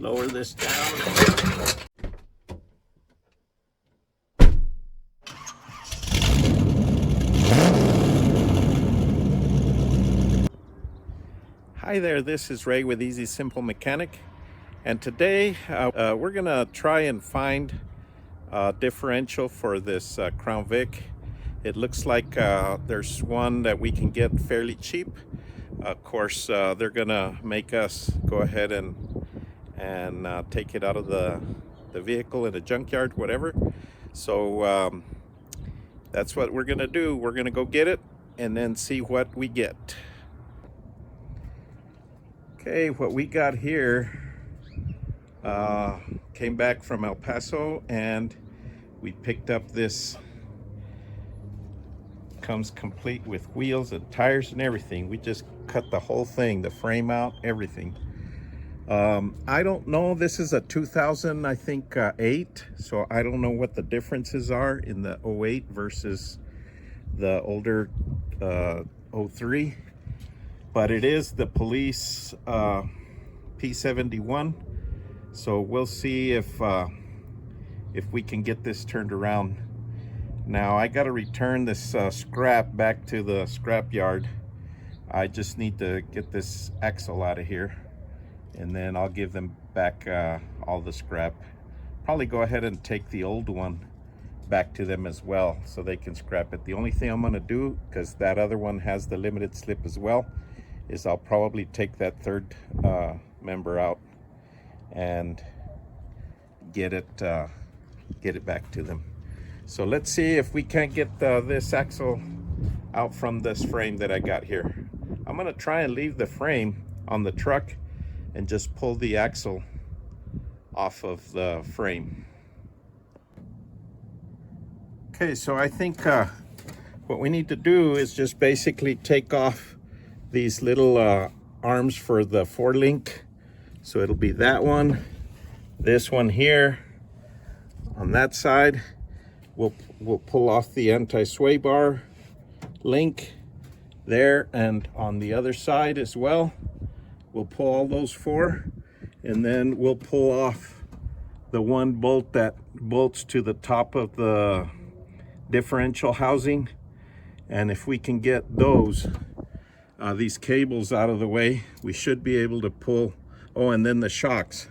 lower this down. Hi there, this is Ray with Easy Simple Mechanic, and today we're gonna try and find a differential for this Crown Vic. It looks like there's one that we can get fairly cheap. Of course, they're gonna make us go ahead and take it out of the vehicle in a junkyard, whatever. So that's what we're gonna do. We're gonna go get it and then see what we get. Okay, what we got here came back from El Paso, and we picked up this. Comes complete with wheels and tires and everything. We just cut the whole thing, the frame out, everything. I don't know, this is a 2000, I think, 8, so I don't know what the differences are in the 08 versus the older 03. But it is the police P71, so we'll see if we can get this turned around. Now I got to return this scrap back to the scrap yard. I just need to get this axle out of here, and then I'll give them back all the scrap. Probably go ahead and take the old one back to them as well, so they can scrap it. The only thing I'm going to do, because that other one has the limited slip as well, is I'll probably take that third member out and get it back to them. So let's see if we can't get this axle out from this frame that I got here. I'm gonna try and leave the frame on the truck and just pull the axle off of the frame. Okay, so I think what we need to do is just basically take off these little arms for the 4-link. So it'll be that one, this one here. On that side, we'll pull off the anti-sway bar link there, and on the other side as well, we'll pull all those 4, and then we'll pull off the one bolt that bolts to the top of the differential housing. And if we can get these cables out of the way, we should be able to pull. Oh, and then the shocks,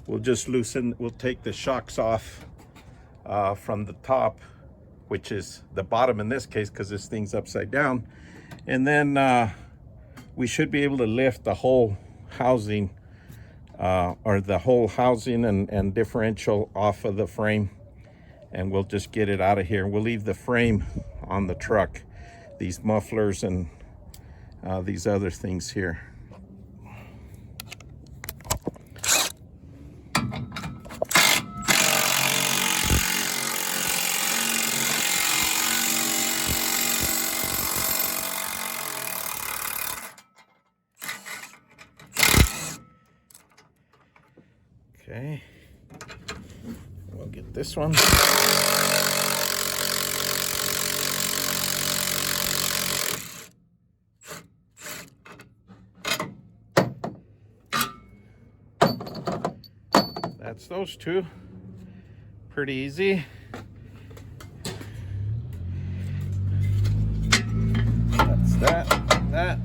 we'll take the shocks off from the top, which is the bottom in this case because this thing's upside down, and then we should be able to lift the whole housing and differential off of the frame, and we'll just get it out of here. We'll leave the frame on the truck, these mufflers and these other things here. Okay, we'll get this one. That's those two. Pretty easy. That's that.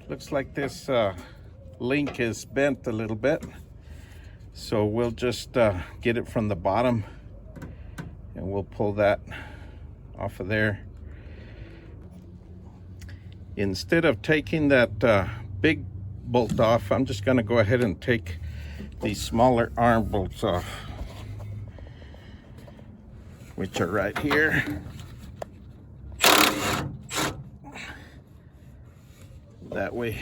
Looks like this link is bent a little bit. So we'll just get it from the bottom, and we'll pull that off of there. Instead of taking that big bolt off, I'm just gonna go ahead and take these smaller arm bolts off, which are right here. That way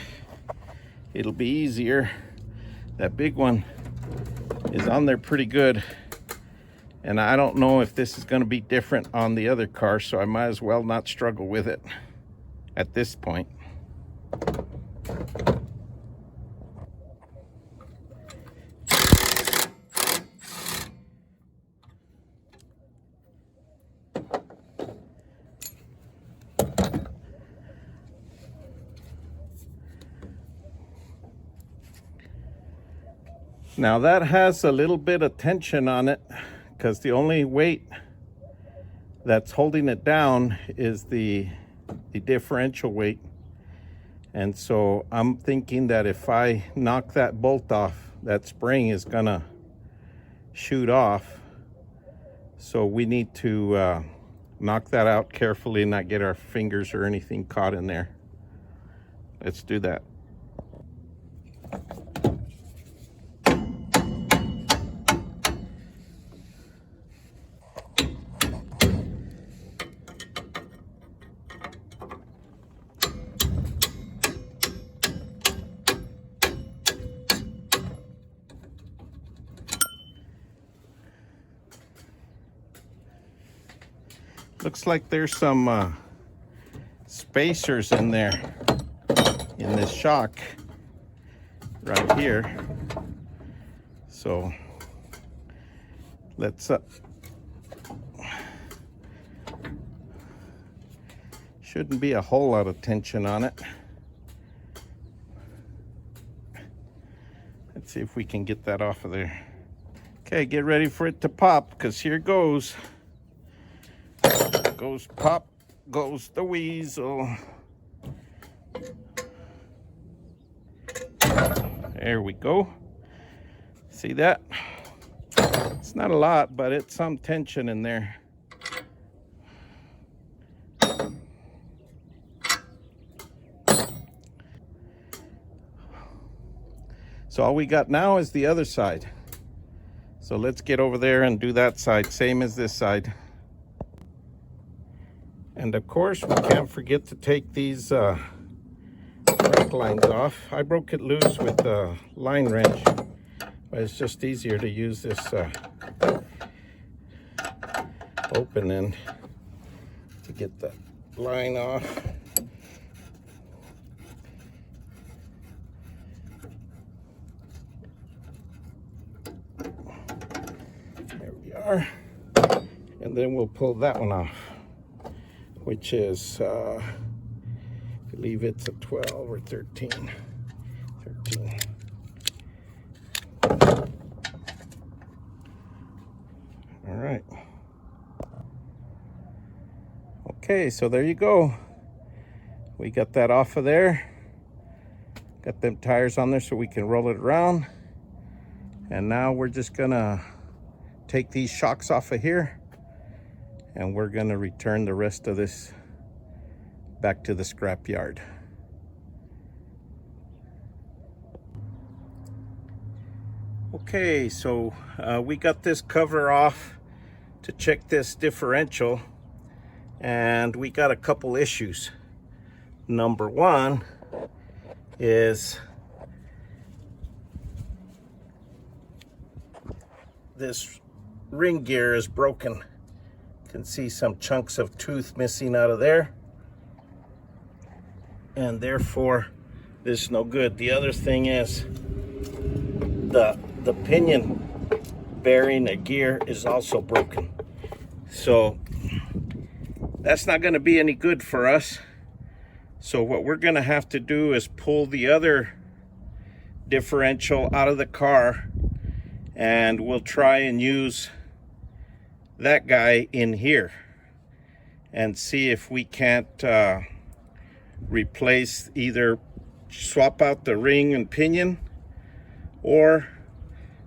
it'll be easier. That big one is on there pretty good, and I don't know if this is going to be different on the other car, so I might as well not struggle with it at this point. Now that has a little bit of tension on it because the only weight that's holding it down is the differential weight. And so I'm thinking that if I knock that bolt off, that spring is gonna shoot off. So we need to knock that out carefully and not get our fingers or anything caught in there. Let's do that. Looks like there's some spacers in there in this shock right here. So let's shouldn't be a whole lot of tension on it. Let's see if we can get that off of there. Okay, get ready for it to pop, because here goes. Goes pop, goes the weasel. There we go. See that? It's not a lot, but it's some tension in there. So all we got now is the other side. So let's get over there and do that side, same as this side. And of course, we can't forget to take these brake lines off. I broke it loose with the line wrench, but it's just easier to use this open end to get the line off. There we are. And then we'll pull that one off, which is, I believe it's a 12 or 13. 13. All right. Okay, so there you go. We got that off of there. Got them tires on there so we can roll it around. And now we're just gonna take these shocks off of here, and we're gonna return the rest of this back to the scrap yard. Okay, so we got this cover off to check this differential, and we got a couple issues. Number one is this ring gear is broken. You can see some chunks of tooth missing out of there, and therefore this is no good. The other thing is the pinion bearing a gear is also broken, so that's not going to be any good for us. So what we're going to have to do is pull the other differential out of the car, and we'll try and use that guy in here and see if we can't replace, either swap out the ring and pinion, or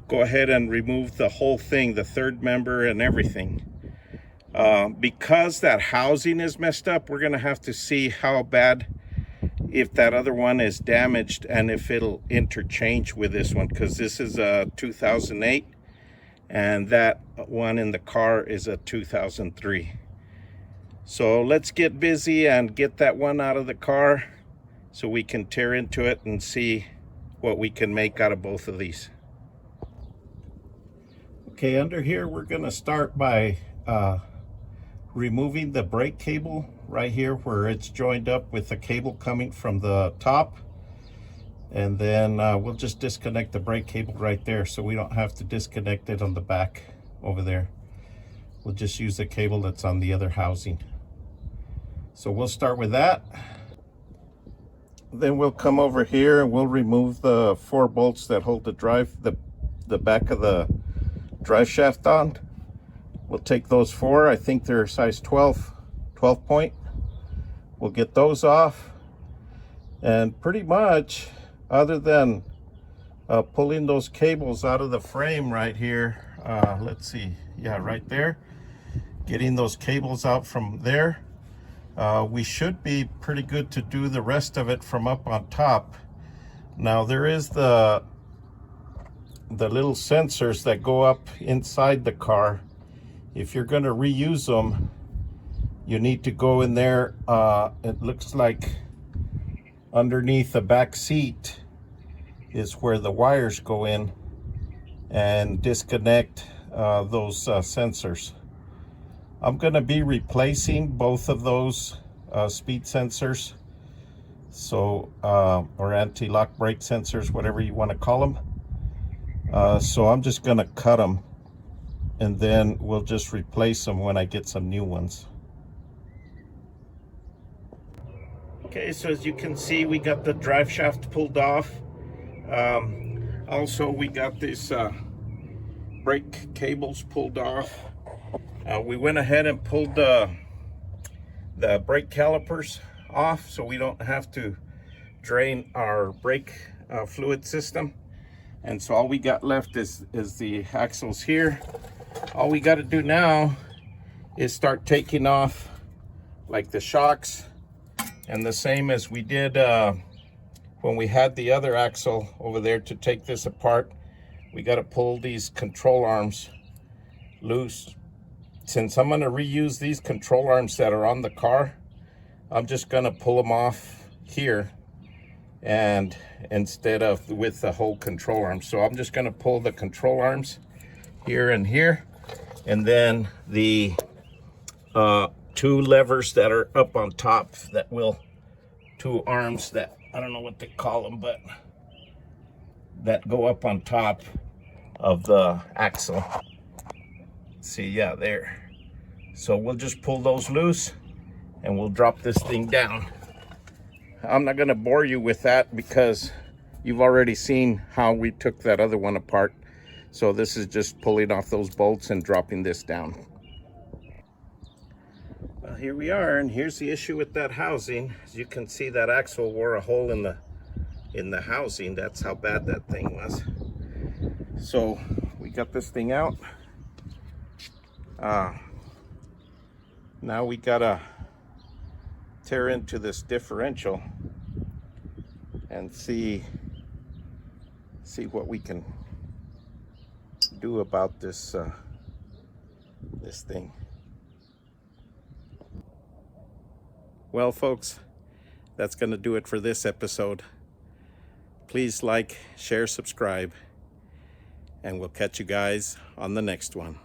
go ahead and remove the whole thing, the third member and everything. Because that housing is messed up, we're gonna have to see how bad, if that other one is damaged, and if it'll interchange with this one, because this is a 2008 and that one in the car is a 2003. So let's get busy and get that one out of the car so we can tear into it and see what we can make out of both of these. Okay, under here we're gonna start by removing the brake cable right here where it's joined up with the cable coming from the top, and then we'll just disconnect the brake cable right there so we don't have to disconnect it on the back over there. We'll just use the cable that's on the other housing. So we'll start with that. Then we'll come over here and we'll remove the 4 bolts that hold the the back of the drive shaft on. We'll take those 4. I think they're size 12 point. We'll get those off, and pretty much, other than pulling those cables out of the frame right here, let's see, yeah, right there, getting those cables out from there, we should be pretty good to do the rest of it from up on top. Now there is the little sensors that go up inside the car. If you're going to reuse them, you need to go in there. It looks like underneath the back seat is where the wires go in, and disconnect those sensors. I'm going to be replacing both of those speed sensors, so or anti-lock brake sensors, whatever you want to call them. So I'm just going to cut them, and then we'll just replace them when I get some new ones. Okay, so as you can see, we got the drive shaft pulled off. Also, we got these brake cables pulled off. We went ahead and pulled the brake calipers off, so we don't have to drain our brake fluid system. And so all we got left is the axles here. All we got to do now is start taking off like the shocks, and the same as we did when we had the other axle over there. To take this apart, we got to pull these control arms loose. Since I'm going to reuse these control arms that are on the car, I'm just going to pull them off here, and instead of with the whole control arm. So I'm just going to pull the control arms here and here, and then the 2 levers that are up on top, that will 2 arms that I don't know what they call them, but that go up on top of the axle. See, yeah, there. So we'll just pull those loose and we'll drop this thing down. I'm not going to bore you with that because you've already seen how we took that other one apart. So this is just pulling off those bolts and dropping this down. Well, here we are, and here's the issue with that housing. As you can see, that axle wore a hole in the housing. That's how bad that thing was. So we got this thing out. Now we gotta tear into this differential and see what we can do about this this thing. Well, folks, that's gonna do it for this episode. Please like, share, subscribe, and we'll catch you guys on the next one.